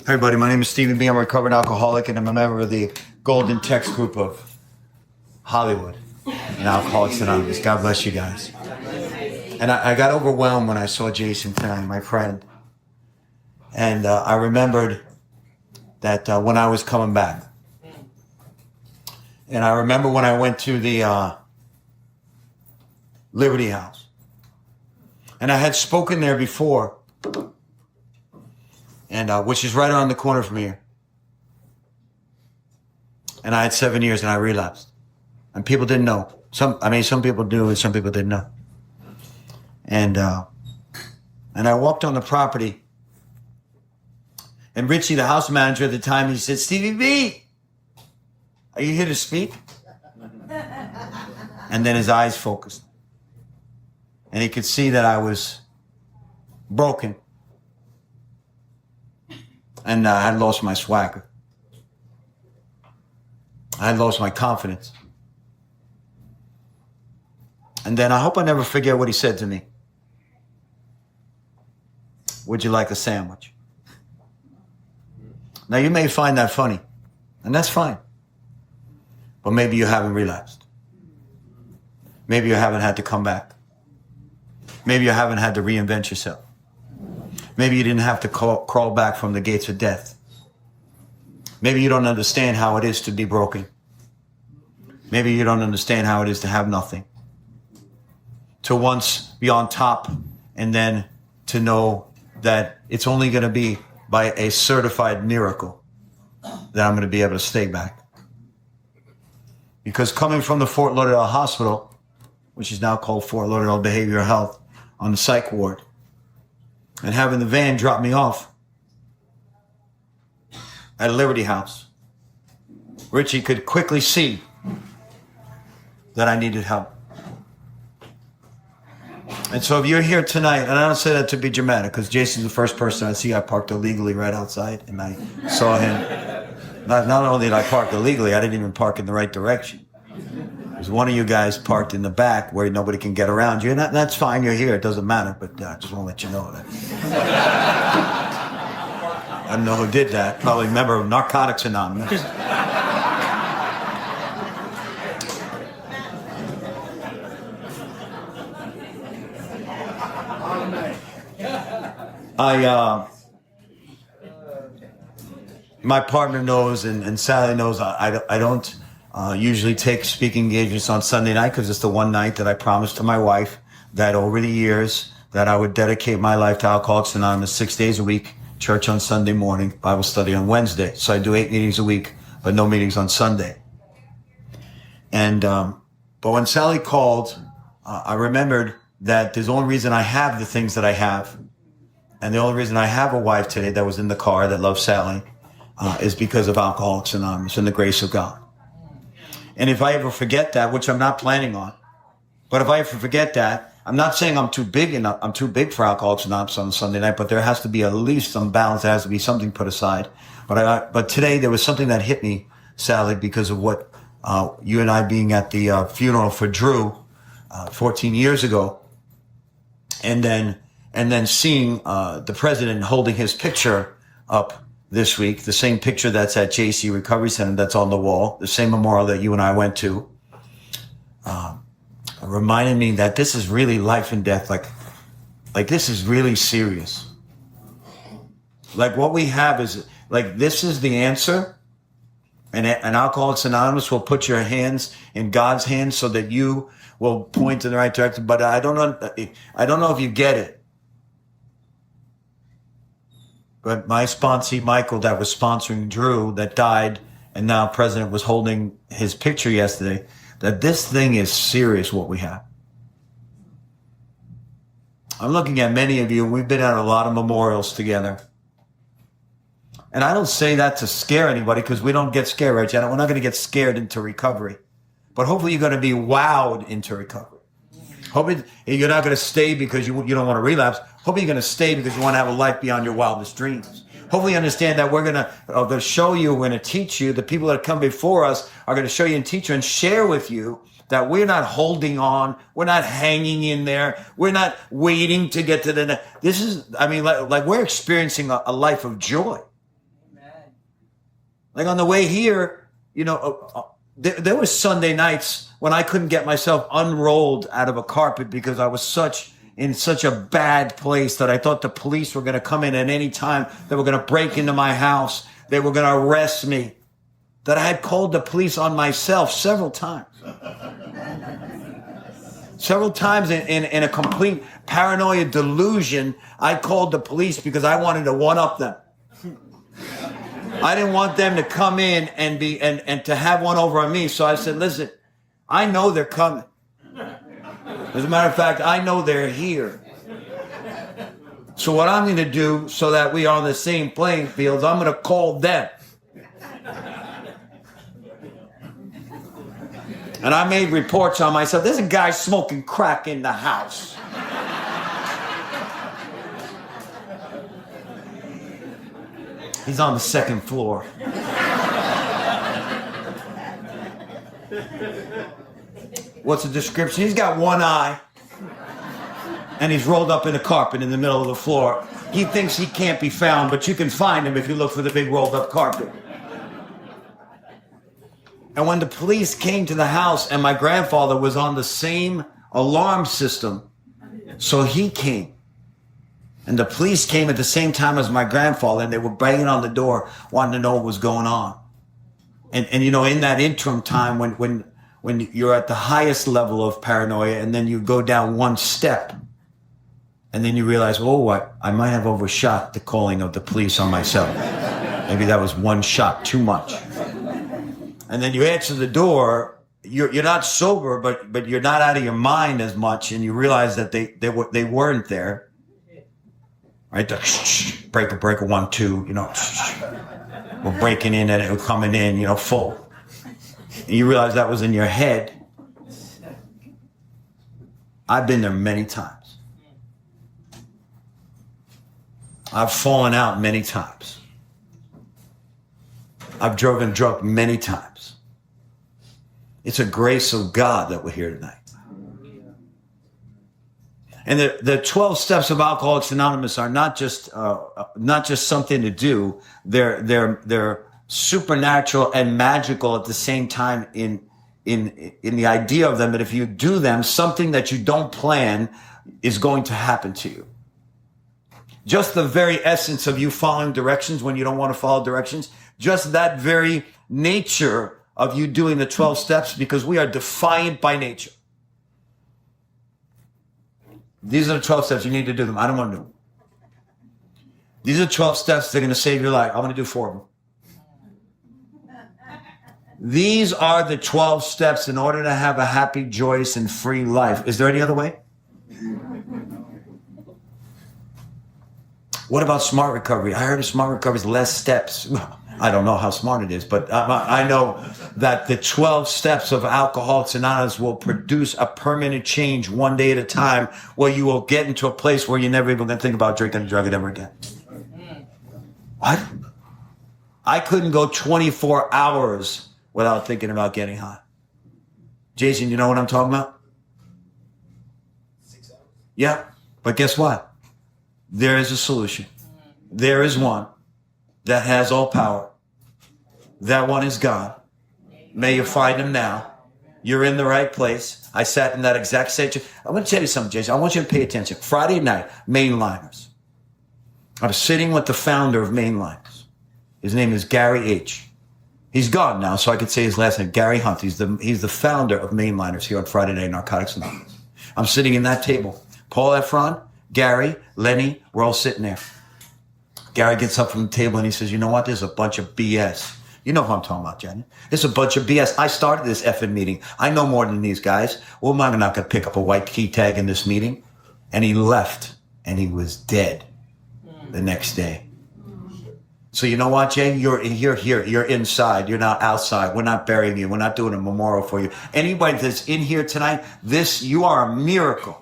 Hey, everybody, my name is Stevie B. I'm a recovered alcoholic, and I'm a member of the Golden Text Group of Hollywood and Alcoholics Anonymous. God bless you guys. And I got overwhelmed when I saw Jason tonight, my friend. And I remembered that when I was coming back. And I remember when I went to the Liberty House. And I had spoken there before. And which is right around the corner from here. And I had 7 years and I relapsed. And people didn't know. Some people knew and some people didn't know. And I walked on the property. And Richie, the house manager at the time, he said, "Stevie B, are you here to speak?" And then his eyes focused. And he could see that I was broken. And I had lost my swagger. I had lost my confidence. And then I hope I never forget what he said to me. "Would you like a sandwich?" Now, you may find that funny, and that's fine. But maybe you haven't relapsed. Maybe you haven't had to come back. Maybe you haven't had to reinvent yourself. Maybe you didn't have to crawl back from the gates of death. Maybe you don't understand how it is to be broken. Maybe you don't understand how it is to have nothing. To once be on top and then to know that it's only going to be by a certified miracle that I'm going to be able to stay back. Because coming from the Fort Lauderdale Hospital, which is now called Fort Lauderdale Behavioral Health, on the psych ward, and having the van drop me off at a Liberty House, Richie could quickly see that I needed help. And so if you're here tonight, and I don't say that to be dramatic, because Jason's the first person I see. I parked illegally right outside, and I saw him. Not only did I park illegally, I didn't even park in the right direction. There's one of you guys parked in the back where nobody can get around you, and that's fine. You're here. It doesn't matter, but I just want to let you know that. I don't know who did that. Probably a member of Narcotics Anonymous. My partner knows, and Sally knows, I don't usually take speaking engagements on Sunday night because it's the one night that I promised to my wife that over the years that I would dedicate my life to Alcoholics Anonymous 6 days a week, church on Sunday morning, Bible study on Wednesday. So I do 8 meetings a week, but no meetings on Sunday. And but when Sally called, I remembered that there's the only reason I have the things that I have, and the only reason I have a wife today that was in the car that loves Sally, is because of Alcoholics Anonymous and the grace of God. And if I ever forget that, which I'm not planning on, but if I ever forget that, I'm not saying I'm too big for Alcoholics Anonymous on Sunday night, but there has to be at least some balance. There has to be something put aside. But today there was something that hit me, Sally, because of what you and I being at the funeral for Drew 14 years ago, and then seeing the president holding his picture up this week, the same picture that's at JC Recovery Center that's on the wall, the same memorial that you and I went to, reminded me that this is really life and death. Like this is really serious. Like what we have is, like, this is the answer. And Alcoholics Anonymous will put your hands in God's hands so that you will point in the right direction. But I don't know if you get it. But my sponsee, Michael, that was sponsoring Drew, that died, and now President was holding his picture yesterday, that this thing is serious, what we have. I'm looking at many of you, and we've been at a lot of memorials together. And I don't say that to scare anybody, because we don't get scared, right, Janet? We're not going to get scared into recovery. But hopefully you're going to be wowed into recovery. Hopefully you're not going to stay because you don't want to relapse. Hopefully you're going to stay because you want to have a life beyond your wildest dreams. Hopefully you understand that we're going to show you, we're going to teach you, the people that come before us are going to show you and teach you and share with you that we're not holding on, we're not hanging in there, we're not waiting to get to the next. This is, I mean, like we're experiencing a life of joy. Like on the way here, there was Sunday nights when I couldn't get myself unrolled out of a carpet because I was in such a bad place that I thought the police were going to come in at any time. They were going to break into my house. They were going to arrest me. That I had called the police on myself several times. Several times in a complete paranoia delusion, I called the police because I wanted to one-up them. I didn't want them to come in and to have one over on me. So I said, listen, I know they're coming. As a matter of fact, I know they're here. So what I'm going to do so that we are on the same playing field, I'm going to call them. And I made reports on myself. There's a guy smoking crack in the house. He's on the second floor. What's the description? He's got one eye. And he's rolled up in a carpet in the middle of the floor. He thinks he can't be found, but you can find him if you look for the big rolled up carpet. And when the police came to the house and my grandfather was on the same alarm system, so he came. And the police came at the same time as my grandfather, and they were banging on the door, wanting to know what was going on. And in that interim time, when you're at the highest level of paranoia, and then you go down one step, and then you realize, I might have overshot the calling of the police on myself. Maybe that was one shot too much. And then you answer the door. You're not sober, but you're not out of your mind as much, and you realize that they weren't there. Right? Breaker, 1, 2. We're breaking in and we're coming in. Full. And you realize that was in your head. I've been there many times. I've fallen out many times. I've driven drunk many times. It's a grace of God that we're here tonight. And the 12 steps of Alcoholics Anonymous are not just something to do. They're supernatural and magical at the same time in the idea of them, that if you do them, something that you don't plan is going to happen to you. Just the very essence of you following directions when you don't want to follow directions, just that very nature of you doing the 12 steps, because we are defiant by nature. These are the 12 steps. You need to do them. I don't want to do them. These are 12 steps that are going to save your life. I'm going to do 4 of them. These are the 12 steps in order to have a happy, joyous, and free life. Is there any other way? What about smart recovery? I heard of smart recovery is less steps. I don't know how smart it is, but I know that the 12 steps of Alcoholics Anonymous will produce a permanent change one day at a time, where you will get into a place where you're never even going to think about drinking a drug ever again. What? I couldn't go 24 hours without thinking about getting high. Jason, you know what I'm talking about? 6 hours? Yeah, but guess what? There is a solution. There is one that has all power. That one is God. May you find him now. You're in the right place. I sat in that exact same chair. I'm going to tell you something, Jason. I want you to pay attention. Friday night, Mainliners. I was sitting with the founder of Mainliners. His name is Gary H. He's gone now, so I could say his last name, Gary Hunt. He's the founder of Mainliners here on Friday Night Narcotics Anonymous. I'm sitting in that table. Paul Efron, Gary, Lenny, we're all sitting there. Gary gets up from the table and he says, you know what? There's a bunch of BS. You know who I'm talking about, Jenny. There's a bunch of BS. I started this effing meeting. I know more than these guys. Well, I'm not going to pick up a white key tag in this meeting. And he left and he was dead the next day. So you know what, Jay? You're here. You're inside. You're not outside. We're not burying you. We're not doing a memorial for you. Anybody that's in here tonight, you are a miracle.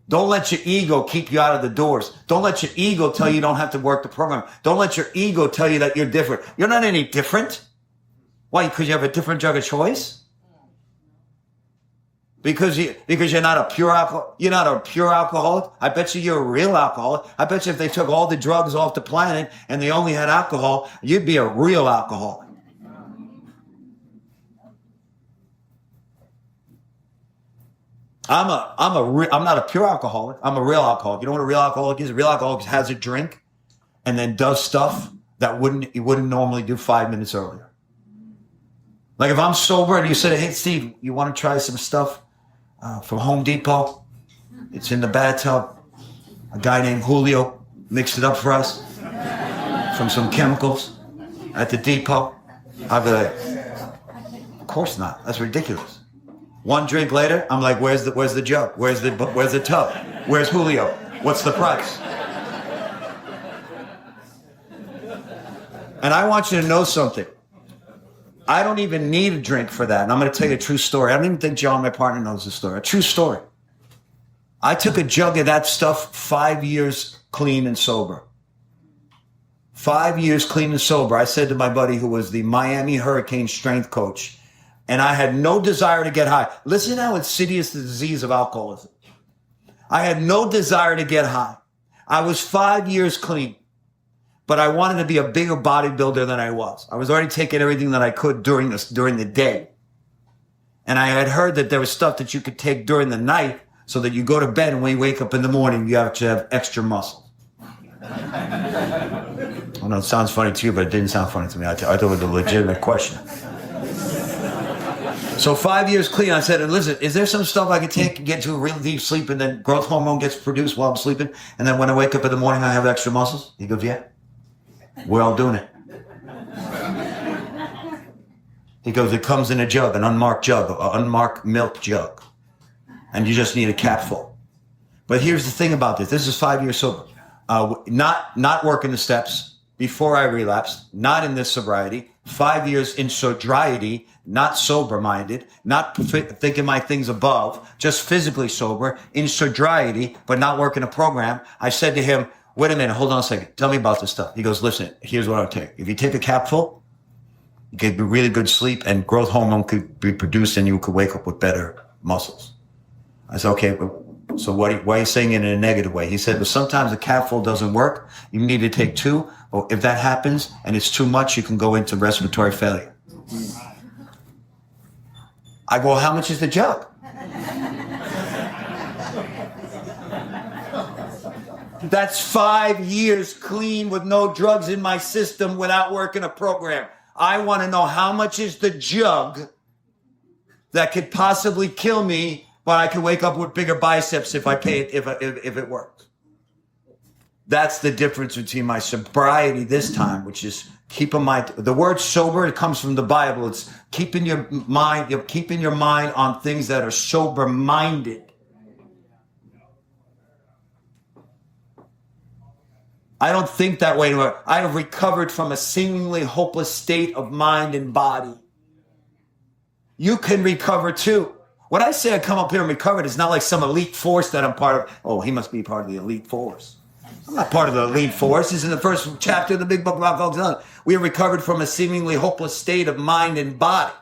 Don't let your ego keep you out of the doors. Don't let your ego tell you don't have to work the program. Don't let your ego tell you that you're different. You're not any different. Why? Because you have a different drug of choice? Because you're not a pure alcoholic. I bet you're a real alcoholic. I bet you if they took all the drugs off the planet and they only had alcohol, you'd be a real alcoholic. I'm not a pure alcoholic. I'm a real alcoholic. You know what a real alcoholic is? A real alcoholic has a drink and then does stuff that you wouldn't normally do 5 minutes earlier. Like if I'm sober and you say, hey, Steve, you want to try some stuff from Home Depot? It's in the bathtub. A guy named Julio mixed it up for us from some chemicals at the depot. I'd be like, of course not. That's ridiculous. One drink later, I'm like, where's the jug? Where's the tub? Where's Julio? What's the price? And I want you to know something. I don't even need a drink for that. And I'm going to tell you a true story. I don't even think John, my partner, knows the story. A true story. I took a jug of that stuff 5 years clean and sober. 5 years clean and sober. I said to my buddy who was the Miami Hurricane strength coach, and I had no desire to get high. Listen how insidious the disease of alcoholism. I had no desire to get high. I was 5 years clean. But I wanted to be a bigger bodybuilder than I was. I was already taking everything that I could during the day. And I had heard that there was stuff that you could take during the night so that you go to bed and when you wake up in the morning, you have to have extra muscle. I know it sounds funny to you, but it didn't sound funny to me. I thought it was a legitimate question. So 5 years clean, I said, listen, is there some stuff I can take and get to a real deep sleep and then growth hormone gets produced while I'm sleeping? And then when I wake up in the morning, I have extra muscles? He goes, yeah. We're all doing it. He goes, it comes in a jug, an unmarked jug, an unmarked milk jug. And you just need a cap full. But here's the thing about this. This is 5 years sober. Not working the steps before I relapsed, not in this sobriety. 5 years in sobriety, not sober-minded, not thinking my things above, just physically sober, in sobriety, but not working a program. I said to him, wait a minute, hold on a second. Tell me about this stuff. He goes, listen, here's what I'll take. If you take a capful, you get really good sleep and growth hormone could be produced and you could wake up with better muscles. I said, okay, so why are you saying it in a negative way? He said, but sometimes a capful doesn't work. You need to take two. Or if that happens and it's too much, you can go into respiratory failure. I go, how much is the jug? That's 5 years clean with no drugs in my system without working a program. I want to know how much is the jug that could possibly kill me, but I could wake up with bigger biceps if I pay it, if it works. That's the difference between my sobriety this time, which is keep in mind, the word sober, it comes from the Bible. It's keeping your mind on things that are sober-minded. I don't think that way anymore. I have recovered from a seemingly hopeless state of mind and body. You can recover too. When I say I come up here and recovered, it's not like some elite force that I'm part of. Oh, he must be part of the elite force. I'm not part of the elite force. This is in the first chapter of the big book of Alcoholics. We have recovered from a seemingly hopeless state of mind and body.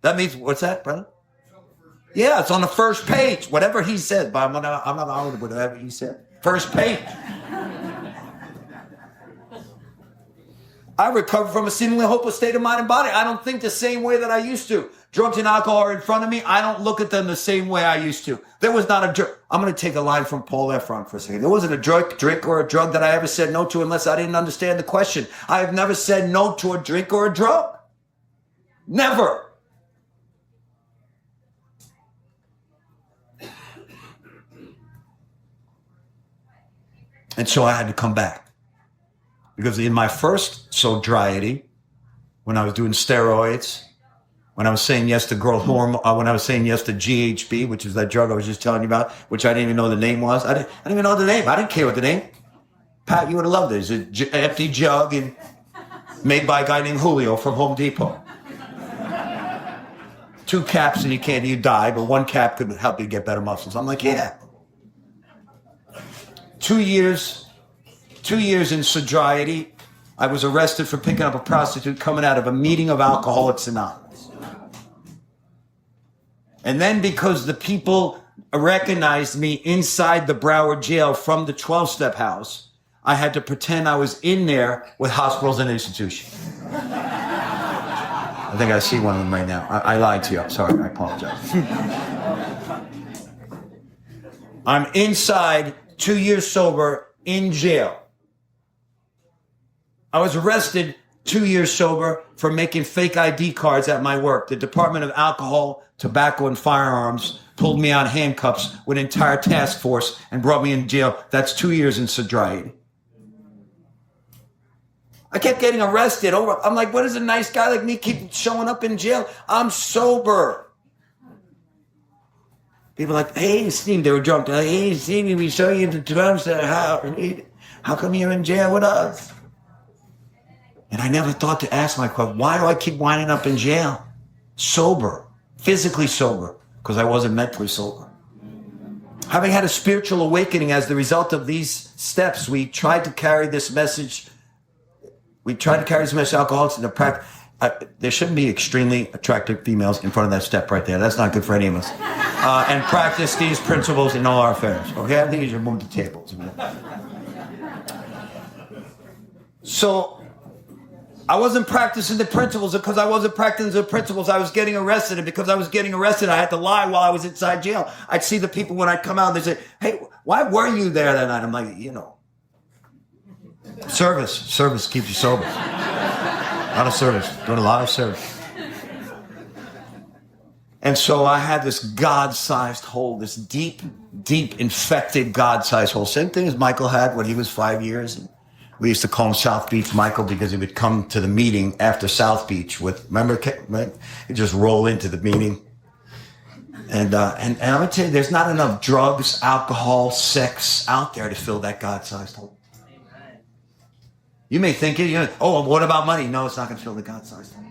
That means, what's that, brother? Yeah, it's on the first page. Whatever he said, but I'm not honored with whatever he said. First page. I recovered from a seemingly hopeless state of mind and body. I don't think the same way that I used to. Drugs and alcohol are in front of me. I don't look at them the same way I used to. There was not a drug. I'm going to take a line from Paul Efron for a second. There wasn't a drink or a drug that I ever said no to unless I didn't understand the question. I have never said no to a drink or a drug. Never. And so I had to come back. Because in my first sobriety, when I was doing steroids, when I was saying yes to growth hormone, when I was saying yes to GHB, which is that drug I was just telling you about, which I didn't even know the name was. I didn't even know the name. I didn't care what the name. Pat, you would have loved it. It's an empty jug and made by a guy named Julio from Home Depot. 2 caps and you die, but 1 cap could help you get better muscles. I'm like, yeah. 2 years in sobriety, I was arrested for picking up a prostitute coming out of a meeting of Alcoholics Anonymous. And then because the people recognized me inside the Broward jail from the 12-step house, I had to pretend I was in there with hospitals and institutions. I think I see one of them right now. I lied to you. I'm sorry. I apologize. I'm inside, 2 years sober, in jail. I was arrested 2 years sober for making fake ID cards at my work. The Department of Alcohol, Tobacco, and Firearms pulled me out handcuffs with an entire task force and brought me in jail. That's 2 years in sobriety. I kept getting arrested. I'm like, what does a nice guy like me keep showing up in jail? I'm sober. People are like, hey, Steve, they were drunk. They're like, hey, Stevie, we saw you at the 12-step house. How come you're in jail with us? And I never thought to ask myself, why do I keep winding up in jail? Sober, physically sober, because I wasn't mentally sober. Having had a spiritual awakening as the result of these steps, we tried to carry this message. Alcoholics into practice. There shouldn't be extremely attractive females in front of that step right there. That's not good for any of us. And practice these principles in all our affairs. Okay, I think you should move the tables. So I wasn't practicing the principles because I wasn't practicing the principles. I was getting arrested, and because I was getting arrested, I had to lie while I was inside jail. I'd see the people when I'd come out, and they'd say, hey, why were you there that night? I'm like, Service keeps you sober. A lot of service. Doing a lot of service. And so I had this God-sized hole, this deep, deep infected God-sized hole. Same thing as Michael had when he was 5 years. And we used to call him South Beach Michael because he would come to the meeting after South Beach remember, right? He'd just roll into the meeting. And I'm going to tell you, there's not enough drugs, alcohol, sex out there to fill that God-sized hole. You may think what about money? No, it's not going to fill the God-sized hole.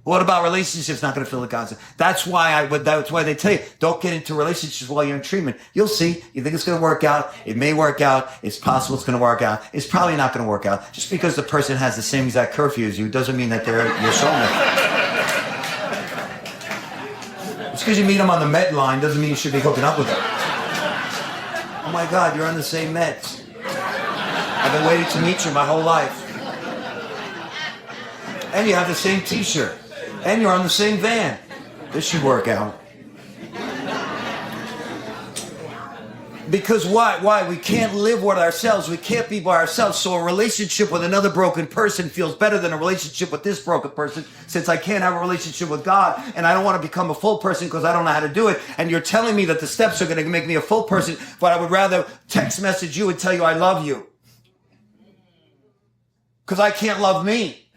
What about relationships? Not going to fill the God-sized. That's why they tell you, don't get into relationships while you're in treatment. You'll see. You think it's going to work out. It may work out. It's possible it's going to work out. It's probably not going to work out. Just because the person has the same exact curfew as you doesn't mean that they're your soulmate. Just because you meet them on the med line doesn't mean you should be hooking up with them. Oh my God, you're on the same meds. I've been waiting to meet you my whole life. And you have the same t-shirt. And you're on the same van. This should work out. Because why? We can't live with ourselves. We can't be by ourselves. So a relationship with another broken person feels better than a relationship with this broken person, since I can't have a relationship with God, and I don't want to become a full person because I don't know how to do it. And you're telling me that the steps are going to make me a full person, but I would rather text message you and tell you I love you. Because I can't love me.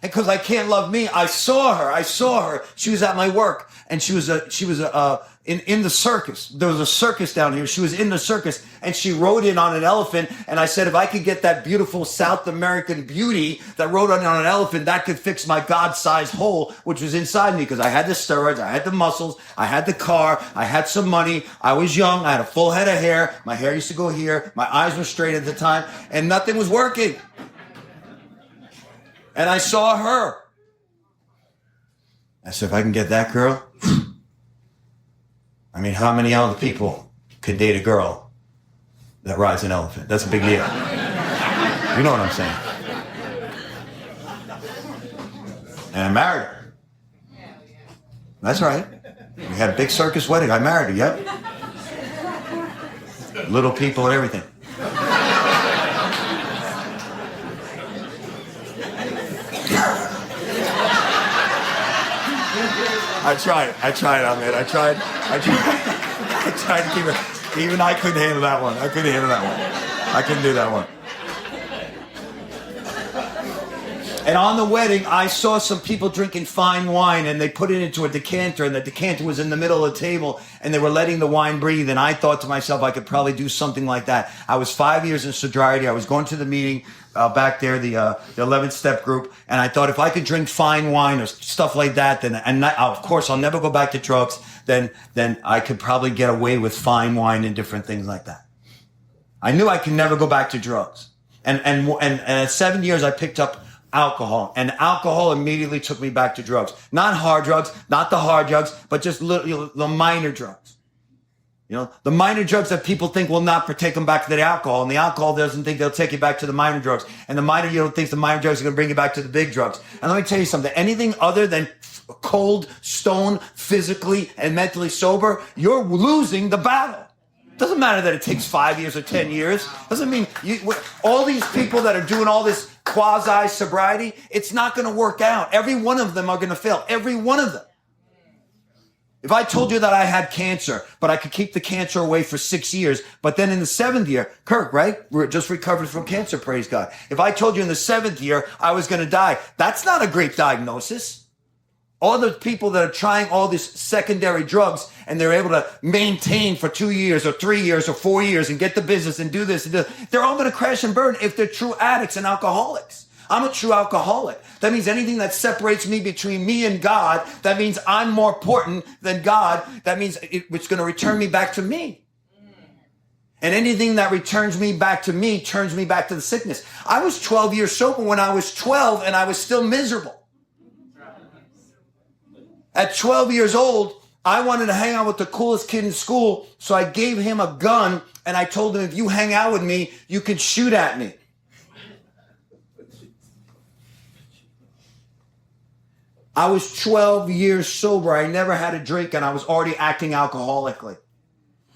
And because I can't love me, I saw her. She was at my work, and she was in the circus. There was a circus down here. She was in the circus, and she rode in on an elephant. And I said, if I could get that beautiful South American beauty that rode on an elephant, that could fix my God-sized hole, which was inside me, because I had the steroids, I had the muscles, I had the car, I had some money, I was young, I had a full head of hair, my hair used to go here, my eyes were straight at the time, and nothing was working. And I saw her. I said, if I can get that girl, I mean, how many other people could date a girl that rides an elephant? That's a big deal. You know what I'm saying? And I married her. That's right. We had a big circus wedding. I married her, yep. Little people and everything. I tried, Ahmed. I tried to keep it. Even I couldn't handle that one. I couldn't do that one. And on the wedding, I saw some people drinking fine wine, and they put it into a decanter, and the decanter was in the middle of the table, and they were letting the wine breathe. And I thought to myself, I could probably do something like that. I was 5 years in sobriety. I was going to the meeting back there, the 11th step group, and I thought if I could drink fine wine or stuff like that, then, and of course I'll never go back to drugs, then I could probably get away with fine wine and different things like that. I knew I could never go back to drugs. And at 7 years, I picked up alcohol. And alcohol immediately took me back to drugs. Not hard drugs, not the hard drugs, but just the minor drugs. You know, the minor drugs that people think will not take them back to the alcohol. And the alcohol doesn't think they'll take you back to the minor drugs. And you don't think the minor drugs are going to bring you back to the big drugs. And let me tell you something. Anything other than cold, stone, physically and mentally sober, you're losing the battle. Doesn't matter that it takes 5 years or 10 years. Doesn't mean all these people that are doing all this quasi sobriety, it's not going to work out. Every one of them are going to fail. Every one of them. If I told you that I had cancer, but I could keep the cancer away for 6 years, but then in the 7th year, Kirk, right? We're just recovered from cancer, praise God. If I told you in the 7th year I was going to die, that's not a great diagnosis. All the people that are trying all these secondary drugs and they're able to maintain for 2 years or 3 years or 4 years and get the business and do this, they're all going to crash and burn if they're true addicts and alcoholics. I'm a true alcoholic. That means anything that separates me between me and God, that means I'm more important than God. That means it's going to return me back to me. And anything that returns me back to me turns me back to the sickness. I was 12 years sober when I was 12 and I was still miserable. At 12 years old, I wanted to hang out with the coolest kid in school, so I gave him a gun, and I told him, if you hang out with me, you can shoot at me. I was 12 years sober. I never had a drink, and I was already acting alcoholically.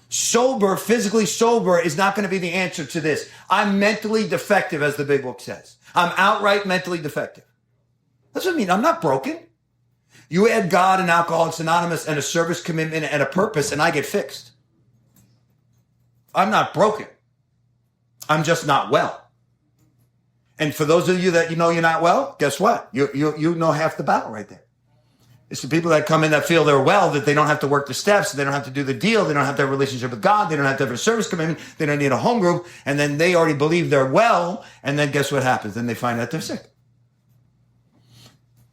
Sober, physically sober, is not going to be the answer to this. I'm mentally defective, as the big book says. I'm outright mentally defective. That's what I mean. I'm not broken. You add God and Alcoholics Anonymous and a service commitment and a purpose, and I get fixed. I'm not broken. I'm just not well. And for those of you that you know you're not well, guess what? You know half the battle right there. It's the people that come in that feel they're well, that they don't have to work the steps, they don't have to do the deal, they don't have to have a relationship with God, they don't have to have a service commitment, they don't need a home group, and then they already believe they're well, and then guess what happens? Then they find out they're sick.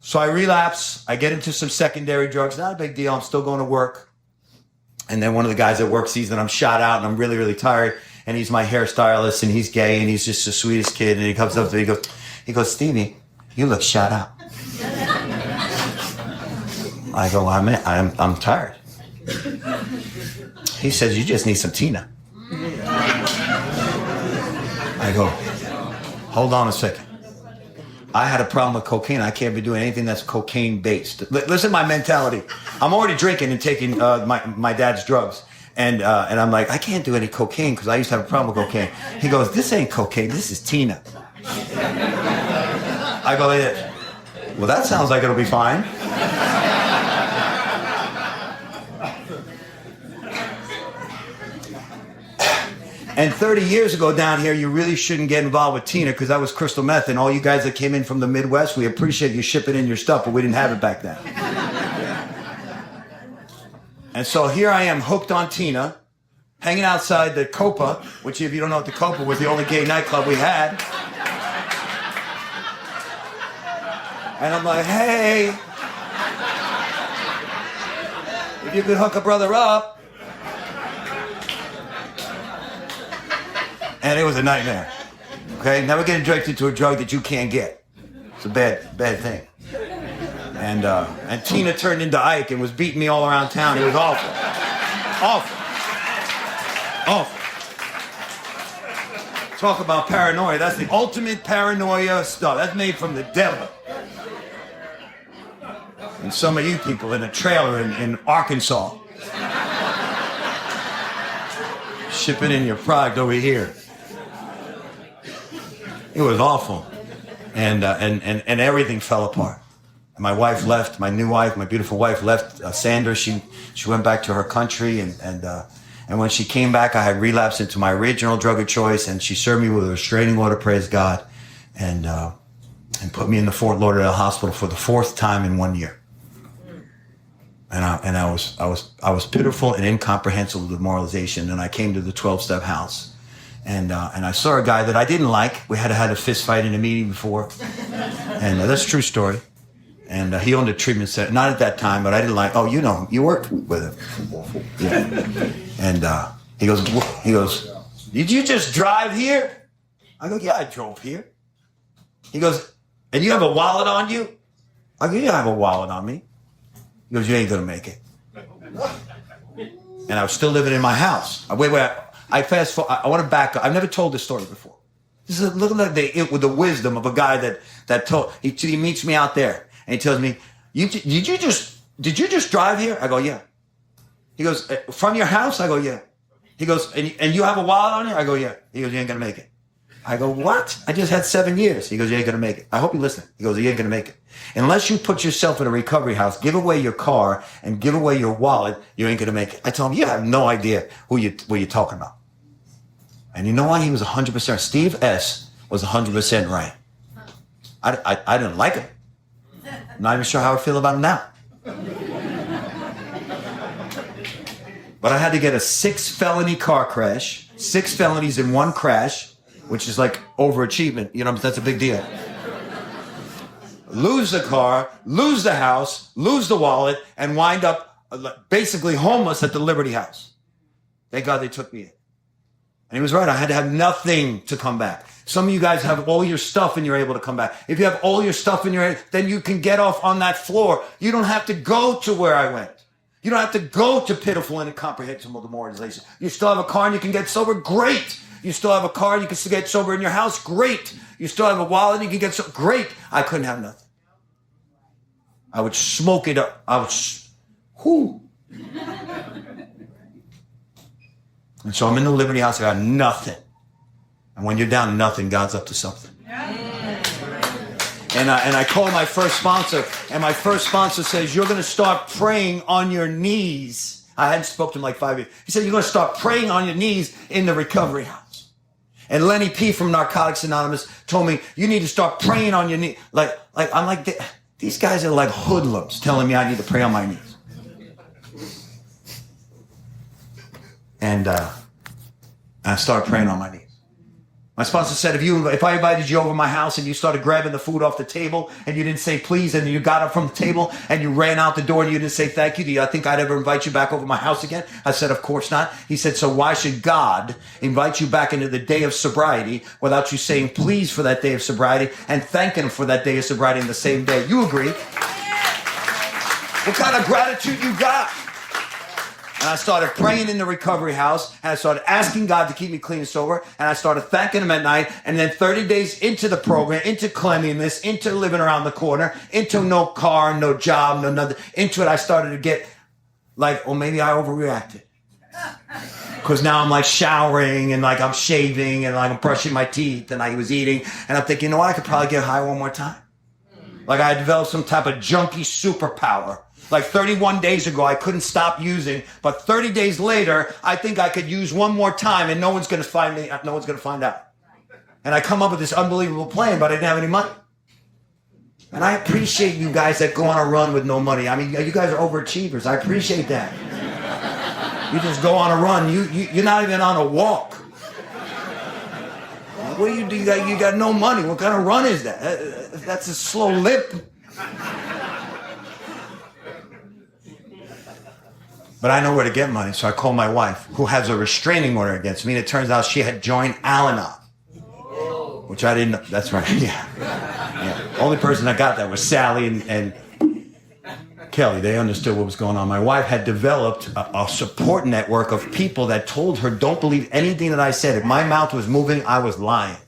So I relapse, I get into some secondary drugs, not a big deal, I'm still going to work. And then one of the guys at work sees that I'm shot out and I'm really, really tired, and he's my hairstylist, and he's gay, and he's just the sweetest kid, and he comes up to me, he goes, Stevie, you look shot out. I go, I'm tired. He says, you just need some Tina. I go, hold on a second. I had a problem with cocaine. I can't be doing anything that's cocaine based. Listen to my mentality. I'm already drinking and taking my dad's drugs. And I'm like, I can't do any cocaine because I used to have a problem with cocaine. He goes, this ain't cocaine, this is Tina. I go, yeah. Well, that sounds like it'll be fine. And 30 years ago down here, you really shouldn't get involved with Tina because that was crystal meth. And all you guys that came in from the Midwest, we appreciate you shipping in your stuff, but we didn't have it back then. And so here I am, hooked on Tina, hanging outside the Copa, which if you don't know what the Copa was, the only gay nightclub we had. And I'm like, hey, if you could hook a brother up. And it was a nightmare. Okay? Never get addicted to a drug that you can't get. It's a bad thing. And Tina turned into Ike and was beating me all around town. It was awful. Awful. Talk about paranoia. That's the ultimate paranoia stuff. That's made from the devil. And some of you people in a trailer in Arkansas. Shipping in your product over here. It was awful, and everything fell apart. And my wife left. My new wife, my beautiful wife, left Sanders. She went back to her country, and when she came back, I had relapsed into my original drug of choice, and she served me with a restraining order. Praise God, and put me in the Fort Lauderdale hospital for the 4th time in 1 year. And I was pitiful and incomprehensible demoralization. And I came to the 12-step house. And I saw a guy that I didn't like. We had had a fist fight in a meeting before. And that's a true story. And he owned a treatment center. Not at that time, but I didn't like, oh, you know him. You worked with him. Yeah. And he goes, did you just drive here? I go, yeah, I drove here. He goes, And you have a wallet on you? I go, yeah, I have a wallet on me. He goes, you ain't going to make it. And I was still living in my house. Wait, I fast forward. I want to back up. I've never told this story before. This is looking like with the wisdom of a guy that told. He meets me out there and he tells me, did you just drive here? I go, yeah. He goes, from your house? I go, yeah. He goes, and you have a wallet on you? I go, yeah. He goes, you ain't going to make it. I go, what? I just had 7 years. He goes, you ain't going to make it. I hope you listen. He goes, you ain't going to make it. Unless you put yourself in a recovery house, give away your car, and give away your wallet, you ain't going to make it. I told him, you have no idea what you're talking about. And you know why? He was 100%. Steve S. was 100% right. I didn't like him. I'm not even sure how I feel about him now. But I had to get a 6-felony car crash, 6 felonies in one crash, which is like overachievement. You know, that's a big deal. Lose the car, lose the house, lose the wallet, and wind up basically homeless at the Liberty House. Thank God they took me in. And he was right. I had to have nothing to come back. Some of you guys have all your stuff and you're able to come back. If you have all your stuff in your head, then you can get off on that floor. You don't have to go to where I went. You don't have to go to pitiful and incomprehensible demoralization. You still have a car and you can get sober? Great. You still have a car and you can still get sober in your house? Great. You still have a wallet and you can get sober? Great. I couldn't have nothing. I would smoke it up. And so I'm in the Liberty House. I got nothing. And when you're down to nothing, God's up to something. And I call my first sponsor, and my first sponsor says, you're going to start praying on your knees. I hadn't spoken to him like 5 years. He said, you're going to start praying on your knees in the recovery house. And Lenny P. from Narcotics Anonymous told me, you need to start praying on your knees. I'm like, these guys are like hoodlums telling me I need to pray on my knees. And I started praying on my knees. My sponsor said, if I invited you over my house and you started grabbing the food off the table and you didn't say please and you got up from the table and you ran out the door and you didn't say thank you, do you think I'd ever invite you back over my house again? I said, of course not. He said, so why should God invite you back into the day of sobriety without you saying please for that day of sobriety and thanking him for that day of sobriety in the same day? You agree? What kind of gratitude you got? And I started praying in the recovery house, and I started asking God to keep me clean and sober, and I started thanking him at night, and then 30 days into the program, into cleanliness, into living around the corner, into no car, no job, no nothing, into it I started to get like, oh, maybe I overreacted. Because now I'm like showering, and like I'm shaving, and like I'm brushing my teeth, and I was eating, and I'm thinking, you know what, I could probably get high one more time. Like I had developed some type of junkie superpower. Like 31 days ago, I couldn't stop using, but 30 days later, I think I could use one more time and no one's going to find me. No one's going to find out. And I come up with this unbelievable plan, but I didn't have any money. And I appreciate you guys that go on a run with no money. I mean, you guys are overachievers. I appreciate that. You just go on a run. You're not even on a walk. What do you do? You got no money. What kind of run is that? That's a slow lip. But I know where to get money, so I call my wife, who has a restraining order against me, and it turns out she had joined Al-Anon, which I didn't know. That's right, yeah. Only person that got that was Sally and Kelly. They understood what was going on. My wife had developed a support network of people that told her, don't believe anything that I said. If my mouth was moving, I was lying.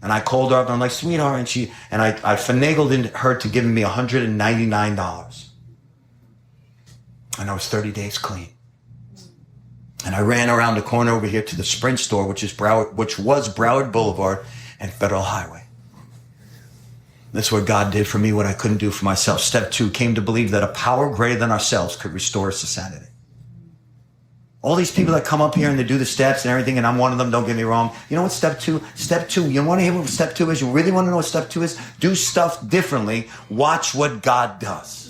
And I called her up, and I'm like, sweetheart, and I finagled in her to giving me $199. And I was 30 days clean. And I ran around the corner over here to the Sprint store, which was Broward Boulevard and Federal Highway. That's what God did for me, what I couldn't do for myself. Step 2, came to believe that a power greater than ourselves could restore us to sanity. All these people that come up here and they do the steps and everything, and I'm one of them, don't get me wrong. You know what step 2? Step 2, you want to hear what step 2 is? You really want to know what step 2 is? Do stuff differently. Watch what God does.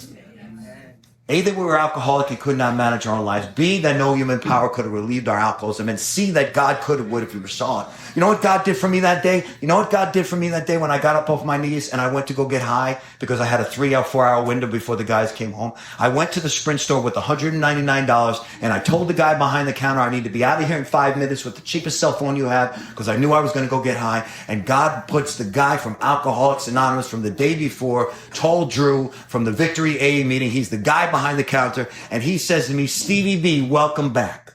A, that we were alcoholic and could not manage our own lives. B, that no human power could have relieved our alcoholism. And C, that God could have would if we were saw it. You know what God did for me that day? You know what God did for me that day when I got up off my knees and I went to go get high because I had a 3 or 4 hour window before the guys came home? I went to the Sprint store with $199 and I told the guy behind the counter I need to be out of here in 5 minutes with the cheapest cell phone you have because I knew I was going to go get high. And God puts the guy from Alcoholics Anonymous from the day before, told Drew from the Victory AA meeting, he's the guy behind the counter, and he says to me, Stevie B, welcome back.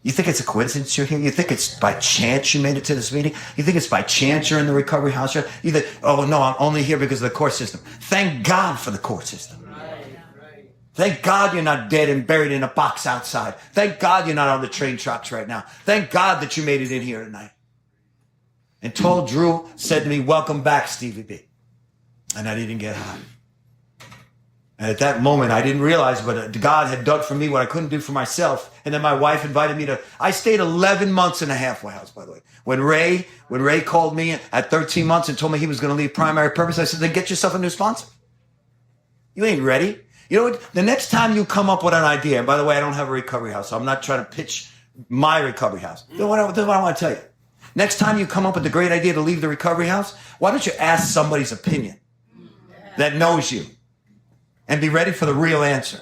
You think it's a coincidence you're here? You think it's by chance you made it to this meeting? You think it's by chance you're in the recovery house? You think, oh no, I'm only here because of the court system. Thank God for the court system. Thank God you're not dead and buried in a box outside. Thank God you're not on the train tracks right now. Thank God that you made it in here tonight. And told Drew, said to me, welcome back, Stevie B. And I didn't get high. And at that moment, I didn't realize, but God had done for me what I couldn't do for myself. And then my wife invited me I stayed 11 months in a halfway house, by the way. When Ray called me at 13 months and told me he was going to leave Primary Purpose, I said, then get yourself a new sponsor. You ain't ready. You know what? The next time you come up with an idea, and by the way, I don't have a recovery house, so I'm not trying to pitch my recovery house. This is what I want to tell you. Next time you come up with a great idea to leave the recovery house, why don't you ask somebody's opinion that knows you and be ready for the real answer?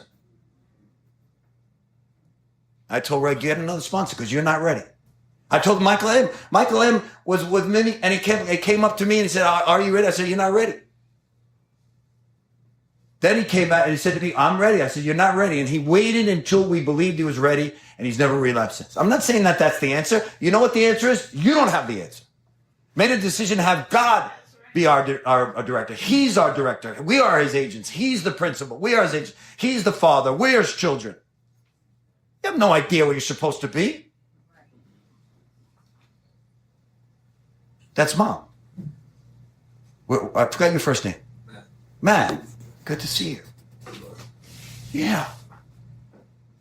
I told Ray, get another sponsor because you're not ready. I told Michael M. Michael M. was with me and he came up to me and he said, are you ready? I said, you're not ready. Then he came back and he said to me, I'm ready. I said, you're not ready. And he waited until we believed he was ready and he's never relapsed since. I'm not saying that that's the answer. You know what the answer is? You don't have the answer. Made a decision to have God be our director. He's our director. We are his agents. He's the principal. We are his agents. He's the father. We're his children. You have no idea what you're supposed to be. That's Mom. I forgot your first name. Matt. Good to see you. Yeah.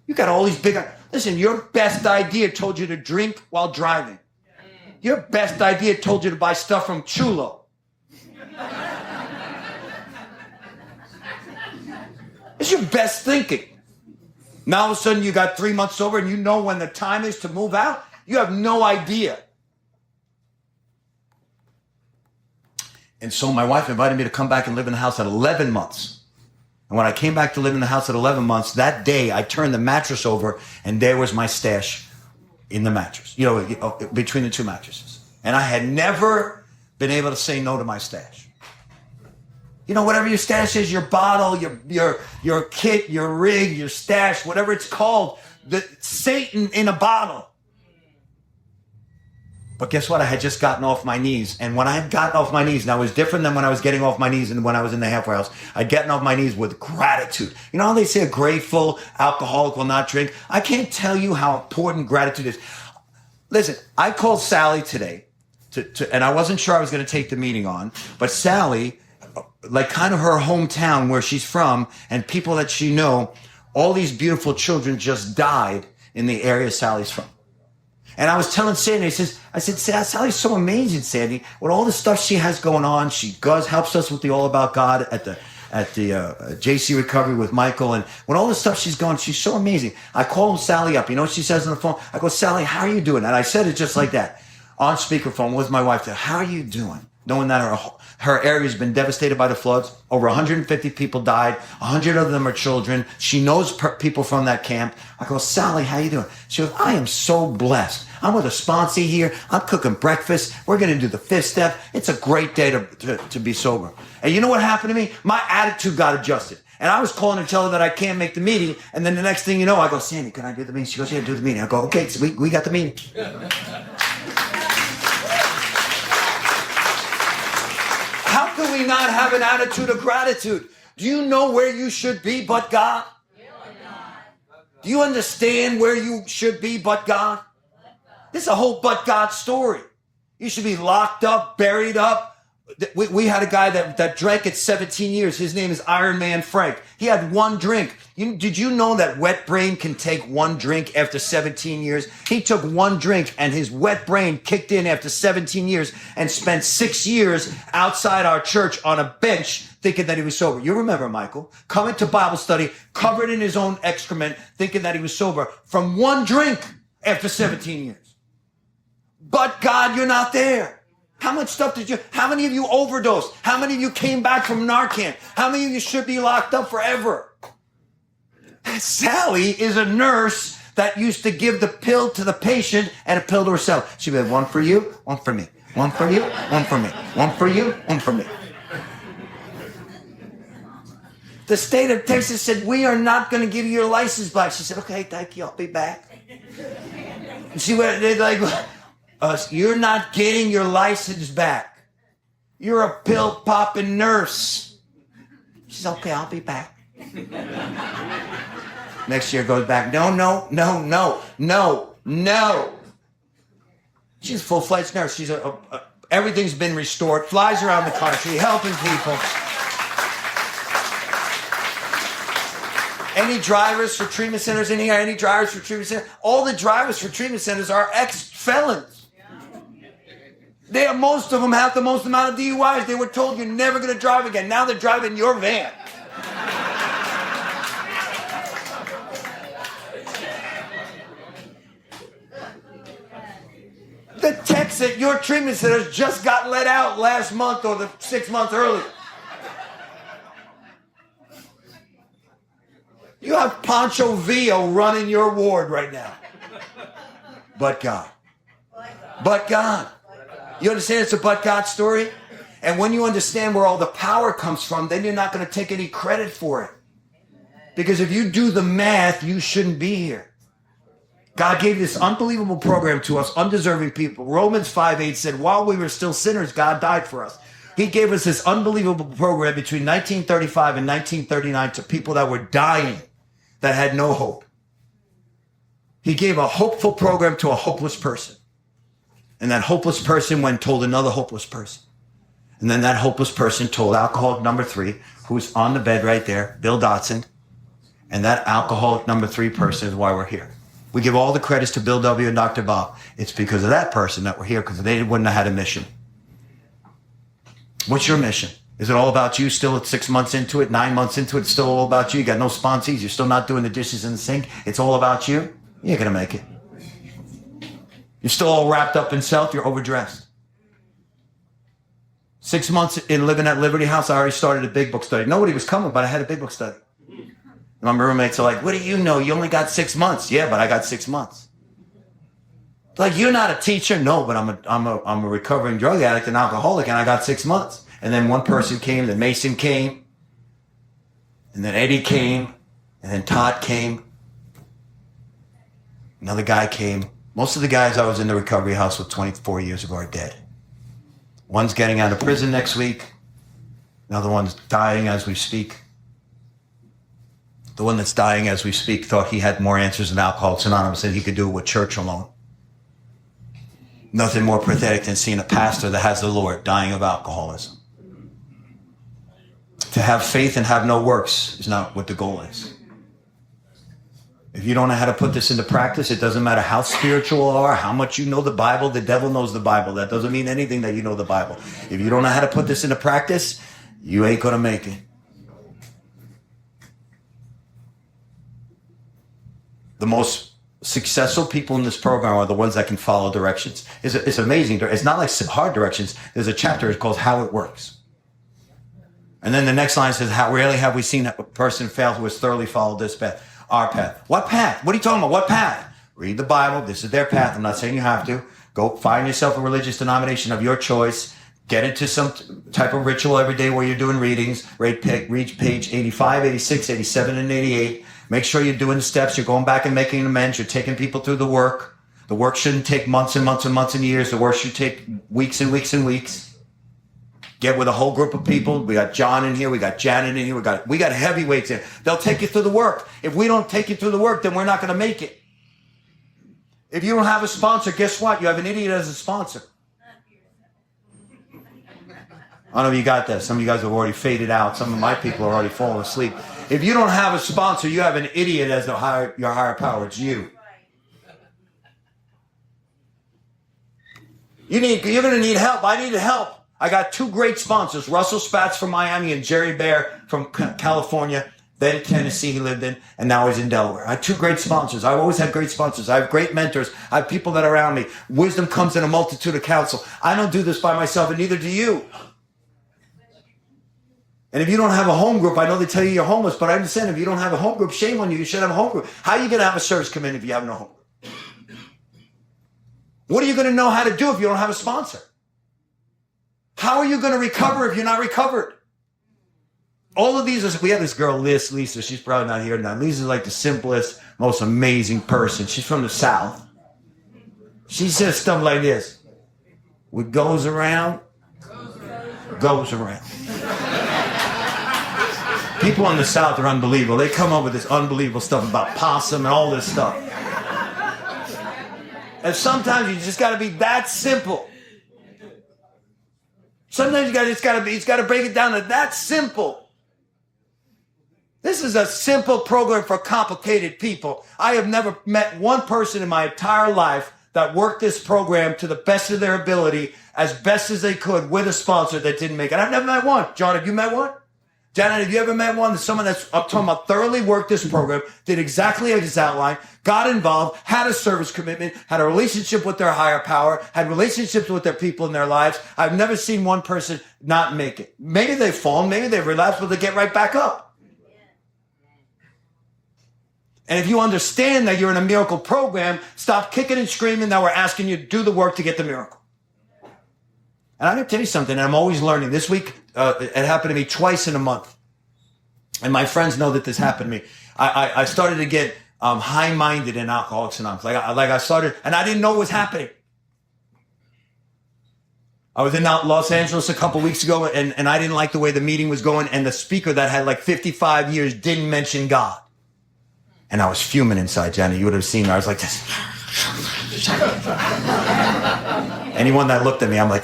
You got all these big... Listen, your best idea told you to drink while driving. Your best idea told you to buy stuff from Chulo. It's your best thinking. Now all of a sudden you got 3 months over and you know when the time is to move out? You have no idea. And so my wife invited me to come back and live in the house at 11 months. And when I came back to live in the house at 11 months, that day I turned the mattress over and there was my stash in the mattress, between the two mattresses. And I had never been able to say no to my stash. You know, whatever your stash is, your bottle, your kit, your rig, your stash, whatever it's called, Satan in a bottle. But guess what? I had just gotten off my knees. And when I had gotten off my knees, now it was different than when I was getting off my knees and when I was in the halfway house. I'd gotten off my knees with gratitude. You know how they say a grateful alcoholic will not drink? I can't tell you how important gratitude is. Listen, I called Sally today, and I wasn't sure I was going to take the meeting on, but Sally, like kind of her hometown where she's from and people that she know, all these beautiful children just died in the area Sally's from. And I was telling Sandy, I said, Sally's so amazing, Sandy. With all the stuff she has going on, she helps us with the All About God at the JC Recovery with Michael. And with all the stuff she's going, she's so amazing. I call Sally up. You know what she says on the phone? I go, Sally, how are you doing? And I said it just like that. On speakerphone with my wife. How are you doing? Knowing that her area has been devastated by the floods. Over 150 people died. 100 of them are children. She knows people from that camp. I go, Sally, how you doing? She goes, I am so blessed. I'm with a sponsor here. I'm cooking breakfast. We're going to do the 5th step. It's a great day to be sober. And you know what happened to me? My attitude got adjusted. And I was calling to tell her that I can't make the meeting. And then the next thing you know, I go, Sandy, can I do the meeting? She goes, yeah, do the meeting. I go, okay, so we got the meeting. How can we not have an attitude of gratitude? Do you know where you should be but God? Do you understand where you should be but God? This is a whole but God story. You should be locked up, buried up, We had a guy that drank at 17 years. His name is Iron Man Frank. He had one drink. Did you know that wet brain can take one drink after 17 years? He took one drink and his wet brain kicked in after 17 years and spent 6 years outside our church on a bench thinking that he was sober. You remember Michael coming to Bible study, covered in his own excrement, thinking that he was sober from one drink after 17 years. But God, you're not there. How much stuff how many of you overdosed? How many of you came back from Narcan? How many of you should be locked up forever? Sally is a nurse that used to give the pill to the patient and a pill to herself. She'd be like, one for you, one for me. One for you, one for me. One for you, one for me. The state of Texas said, we are not going to give you your license back. She said, okay, thank you, I'll be back. And she went, they're like, you're not getting your license back. You're a pill-popping nurse. She said, okay, I'll be back. Next year goes back. No. She's a full-fledged nurse. She's everything's been restored. Flies around the country, helping people. Any drivers for treatment centers in here? Any drivers for treatment centers? All the drivers for treatment centers are ex-felons. Most of them have the most amount of DUIs. They were told you're never going to drive again. Now they're driving your van. The techs at your treatment centers just got let out last month or 6 months earlier. You have Pancho Villa running your ward right now. But God. But God. You understand it's a but God story? And when you understand where all the power comes from, then you're not going to take any credit for it. Because if you do the math, you shouldn't be here. God gave this unbelievable program to us, undeserving people. Romans 5:8 said, while we were still sinners, God died for us. He gave us this unbelievable program between 1935 and 1939 to people that were dying, that had no hope. He gave a hopeful program to a hopeless person. And that hopeless person went and told another hopeless person. And then that hopeless person told alcoholic number 3, who's on the bed right there, Bill Dotson. And that alcoholic number 3 person is why we're here. We give all the credits to Bill W. and Dr. Bob. It's because of that person that we're here, because they wouldn't have had a mission. What's your mission? Is it all about you still at 6 months into it, 9 months into it? It's still all about you. You got no sponsees. You're still not doing the dishes in the sink. It's all about you. You ain't going to make it. You're still all wrapped up in self. You're overdressed. 6 months in living at Liberty House, I already started a big book study. Nobody was coming, but I had a big book study. My roommates are like, what do you know? You only got 6 months. Yeah, but I got 6 months. Like, you're not a teacher. No, but I'm a recovering drug addict and alcoholic, and I got 6 months. And then one person came, then Mason came, and then Eddie came, and then Todd came. Another guy came. Most of the guys I was in the recovery house with 24 years ago are dead. One's getting out of prison next week. Another one's dying as we speak. The one that's dying as we speak thought he had more answers than Alcoholics Anonymous and he could do it with church alone. Nothing more pathetic than seeing a pastor that has the Lord dying of alcoholism. To have faith and have no works is not what the goal is. If you don't know how to put this into practice, it doesn't matter how spiritual you are, how much you know the Bible. The devil knows the Bible. That doesn't mean anything that you know the Bible. If you don't know how to put this into practice, you ain't going to make it. The most successful people in this program are the ones that can follow directions. It's amazing. It's not like hard directions. There's a chapter called How It Works. And then the next line says, how rarely have we seen a person fail who has thoroughly followed this path? Our path. What path? What are you talking about? What path? Read the Bible. This is their path. I'm not saying you have to. Go find yourself a religious denomination of your choice. Get into some type of ritual every day where you're doing readings. Read page 85, 86, 87, and 88. Make sure you're doing the steps. You're going back and making amends. You're taking people through the work. The work shouldn't take months and months and months and years. The work should take weeks and weeks and weeks. Get with a whole group of people. We got John in here. We got Janet in here. We got heavyweights in. They'll take you through the work. If we don't take you through the work, then we're not going to make it. If you don't have a sponsor, guess what? You have an idiot as a sponsor. I don't know if you got that. Some of you guys have already faded out. Some of my people are already falling asleep. If you don't have a sponsor, you have an idiot as your higher power. It's you. You're going to need help. I need help. I got two great sponsors, Russell Spatz from Miami and Jerry Bear from California, then Tennessee he lived in, and now he's in Delaware. I have two great sponsors. I've always had great sponsors. I have great mentors. I have people that are around me. Wisdom comes in a multitude of counsel. I don't do this by myself, and neither do you. And if you don't have a home group, I know they tell you you're homeless, but I understand if you don't have a home group, shame on you. You should have a home group. How are you going to have a service come in if you have no home group? What are you going to know how to do if you don't have a sponsor? How are you going to recover if you're not recovered? All of these, we have this girl, Lisa. She's probably not here now. Lisa's like the simplest, most amazing person. She's from the South. She says stuff like this. What goes around, goes around. People in the South are unbelievable. They come up with this unbelievable stuff about possum and all this stuff. And sometimes you just got to be that simple. Sometimes it's got to break it down to that simple. This is a simple program for complicated people. I have never met one person in my entire life that worked this program to the best of their ability, as best as they could, with a sponsor that didn't make it. I've never met one. John, have you met one? Janet, have you ever met one? Someone that's, I'm talking about, thoroughly worked this program, did exactly as it's outlined, got involved, had a service commitment, had a relationship with their higher power, had relationships with their people in their lives. I've never seen one person not make it. Maybe they've fallen, maybe they've relapsed, but they get right back up. And if you understand that you're in a miracle program, stop kicking and screaming that we're asking you to do the work to get the miracle. And I'm going to tell you something, and I'm always learning. This week, it happened to me twice in a month. And my friends know that this happened to me. I started to get high-minded in Alcoholics Anonymous. Like I started, and I didn't know what was happening. I was in Los Angeles a couple weeks ago, and I didn't like the way the meeting was going, and the speaker that had like 55 years didn't mention God. And I was fuming inside, Jenny. You would have seen me. I was like this. Anyone that looked at me, I'm like...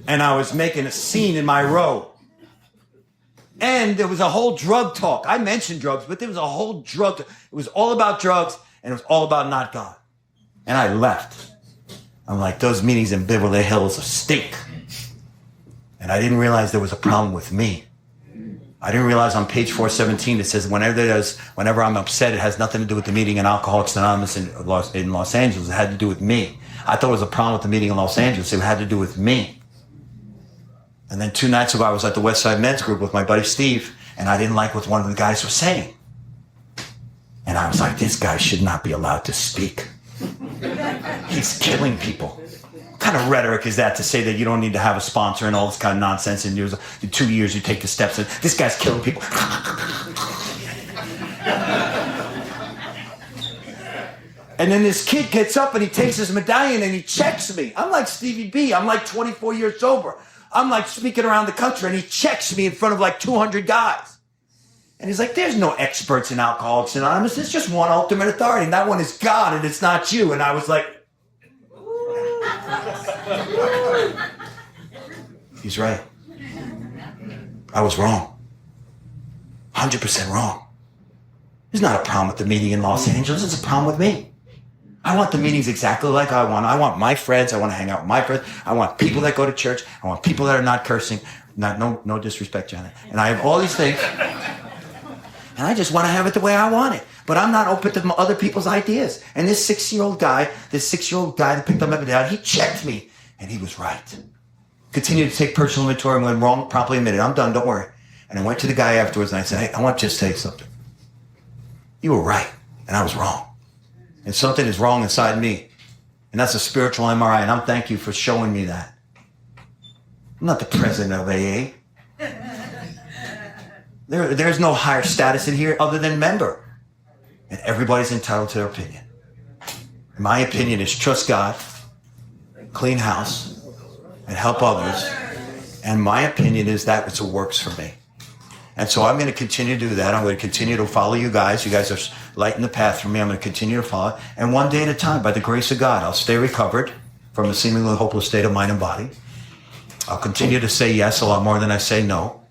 And I was making a scene in my row. And there was a whole drug talk. I mentioned drugs, but there was a whole drug talk. It was all about drugs, and it was all about not God. And I left. I'm like, those meetings in Beverly Hills stink. And I didn't realize there was a problem with me. I didn't realize on page 417 it says whenever I'm upset, it has nothing to do with the meeting in Alcoholics Anonymous in Los Angeles. It had to do with me. I thought it was a problem with the meeting in Los Angeles. It had to do with me. And then 2 nights ago, I was at the West Side Men's Group with my buddy Steve, and I didn't like what one of the guys was saying. And I was like, this guy should not be allowed to speak. He's killing people. What kind of rhetoric is that to say that you don't need to have a sponsor and all this kind of nonsense? And in 2 years, you take the steps, and this guy's killing people. And then this kid gets up and he takes his medallion and he checks me. I'm like Stevie B. I'm like 24 years sober. I'm like speaking around the country, and he checks me in front of like 200 guys. And he's like, there's no experts in Alcoholics Anonymous. There's just one ultimate authority, and that one is God, and it's not you. And I was like, he's right. I was wrong. 100% wrong. There's not a problem with the meeting in Los Angeles. It's a problem with me. I want the meetings exactly like I want. I want my friends. I want to hang out with my friends. I want people that go to church. I want people that are not cursing. No disrespect, Janet. And I have all these things. And I just want to have it the way I want it. But I'm not open to other people's ideas. And this 6-year-old guy that picked up my medallion, he checked me. And he was right. Continued to take personal inventory. When wrong, promptly admitted. I'm done. Don't worry. And I went to the guy afterwards and I said, hey, I want to just tell you something. You were right. And I was wrong. And something is wrong inside me. And that's a spiritual MRI. And I'm thank you for showing me that. I'm not the president of AA. There's no higher status in here other than member. And everybody's entitled to their opinion. My opinion is trust God, clean house, and help others. And my opinion is that it's a works for me. And so I'm going to continue to do that. I'm going to continue to follow you guys. You guys are lighten the path for me. I'm going to continue to follow. And one day at a time, by the grace of God, I'll stay recovered from a seemingly hopeless state of mind and body. I'll continue to say yes a lot more than I say no.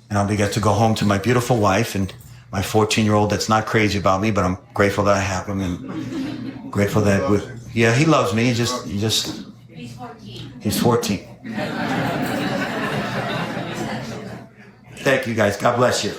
And I'll get to go home to my beautiful wife and my 14-year-old that's not crazy about me, but I'm grateful that I have him and grateful that yeah, he loves me. He's 14. He's 14. Thank you guys. God bless you.